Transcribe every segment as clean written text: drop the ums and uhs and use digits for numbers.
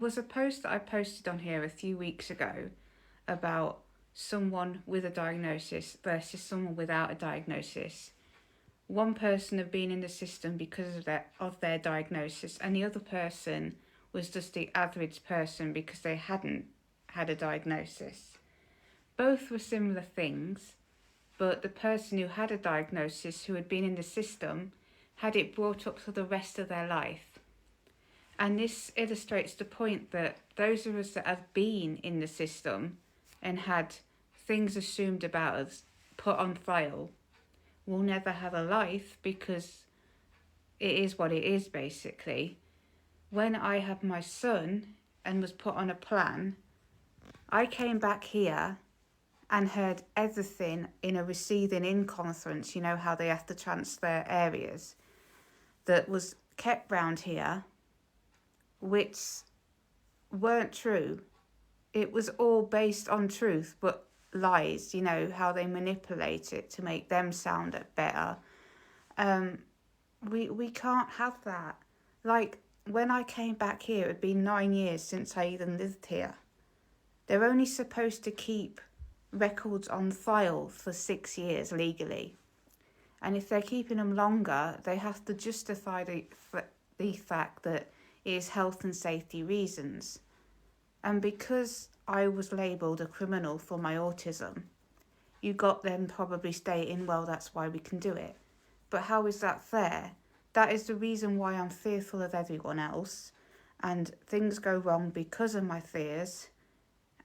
Was a post that I posted on here a few weeks ago about someone with a diagnosis versus someone without a diagnosis. One person had been in the system because of their diagnosis, and the other person was just the average person because they hadn't had a diagnosis. Both were similar things, but the person who had a diagnosis, who had been in the system, had it brought up for the rest of their life. And this illustrates the point that those of us that have been in the system and had things assumed about us put on file will never have a life because it is what it is, basically. When I had my son and was put on a plan, I came back here and heard everything in a receiving in conference, you know how they have to transfer areas, that was kept round here, which weren't true. It was all based on truth, but lies, you know, how they manipulate it to make them sound better. We can't have that. Like, when I came back here, it had been 9 years since I even lived here. They're only supposed to keep records on file for 6 years legally. And if they're keeping them longer, they have to justify the fact that it is health and safety reasons. And because I was labelled a criminal for my autism, you got them probably stating, well, that's why we can do it. But how is that fair? That is the reason why I'm fearful of everyone else, and things go wrong because of my fears.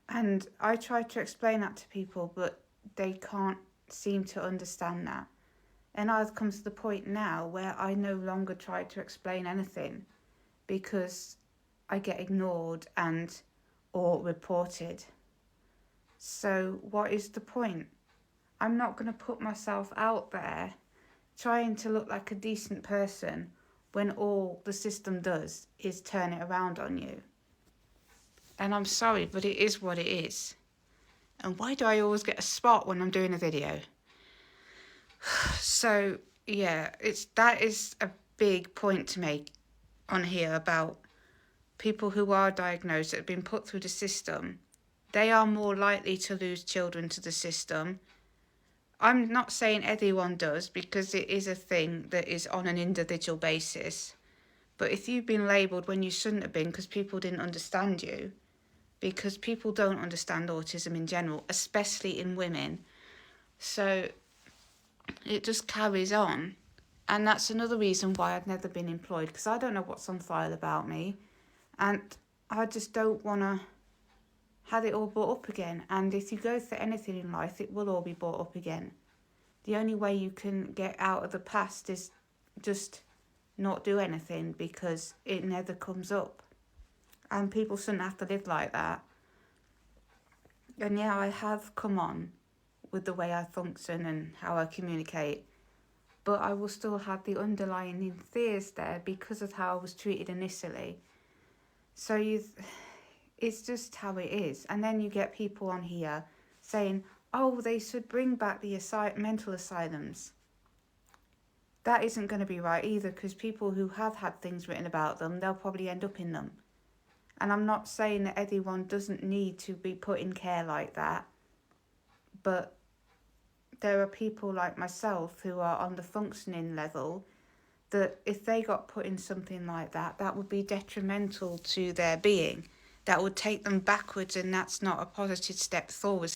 And I try to explain that to people, but they can't seem to understand that. And I've come to the point now where I no longer try to explain anything because I get ignored and or reported. So what is the point? I'm not going to put myself out there trying to look like a decent person when all the system does is turn it around on you. And I'm sorry, but it is what it is. And why do I always get a spot when I'm doing a video? So yeah, that is a big point to make on here about people who are diagnosed that have been put through the system. They are more likely to lose children to the system. I'm not saying everyone does, because it is a thing that is on an individual basis. But if you've been labelled when you shouldn't have been because people didn't understand you, because people don't understand autism in general, especially in women, so it just carries on. And that's another reason why I've never been employed, because I don't know what's on file about me, and I just don't want to have it all brought up again. And if you go through anything in life, it will all be brought up again. The only way you can get out of the past is just not do anything, because it never comes up. And people shouldn't have to live like that. And yeah, I have come on with the way I function and how I communicate, but I will still have the underlying fears there because of how I was treated initially. So it's just how it is. And then you get people on here saying, oh, they should bring back the mental asylums. That isn't going to be right either, because people who have had things written about them, they'll probably end up in them. And I'm not saying that everyone doesn't need to be put in care like that, but there are people like myself who are on the functioning level that if they got put in something like that, that would be detrimental to their being. That would take them backwards, and that's not a positive step forward.